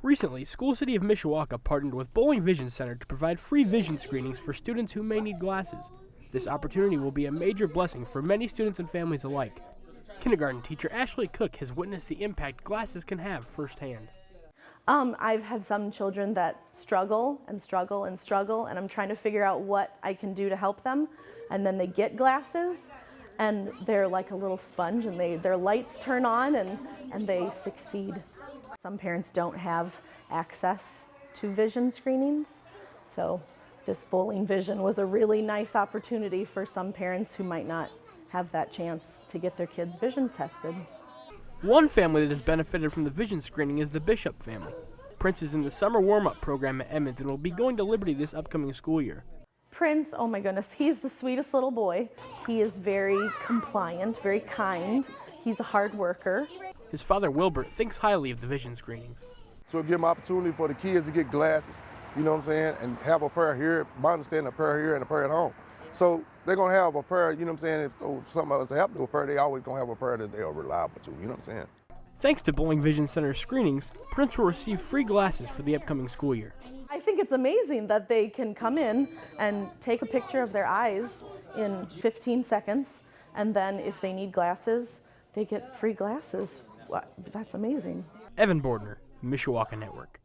Recently, School City of Mishawaka partnered with Bowling Vision Center to provide free vision screenings for students who may need glasses. This opportunity will be a major blessing for many students and families alike. Kindergarten teacher Ashley Cook has witnessed the impact glasses can have firsthand. I've had some children that struggle and struggle and struggle, and I'm trying to figure out what I can do to help them. And then they get glasses, and they're like a little sponge, and their lights turn on, and they succeed. Some parents don't have access to vision screenings, so this Bowling Vision was a really nice opportunity for some parents who might not have that chance to get their kids' vision tested. One family that has benefited from the vision screening is the Bishop family. Prince is in the summer warm-up program at Emmons and will be going to Liberty this upcoming school year. Prince, oh my goodness, he's the sweetest little boy. He is very compliant, very kind. He's a hard worker. His father, Wilbert, thinks highly of the vision screenings. So it give them opportunity for the kids to get glasses, you know what I'm saying, and have a pair here, my understanding, a pair here and a pair at home. So they're gonna have a pair, you know what I'm saying, if something else happens to a pair, they always gonna have a pair that they are reliable to, you know what I'm saying. Thanks to Bowling Vision Center screenings, Prince will receive free glasses for the upcoming school year. I think it's amazing that they can come in and take a picture of their eyes in 15 seconds, and then if they need glasses, they get free glasses. That's amazing. Evan Bordner, Mishawaka Network.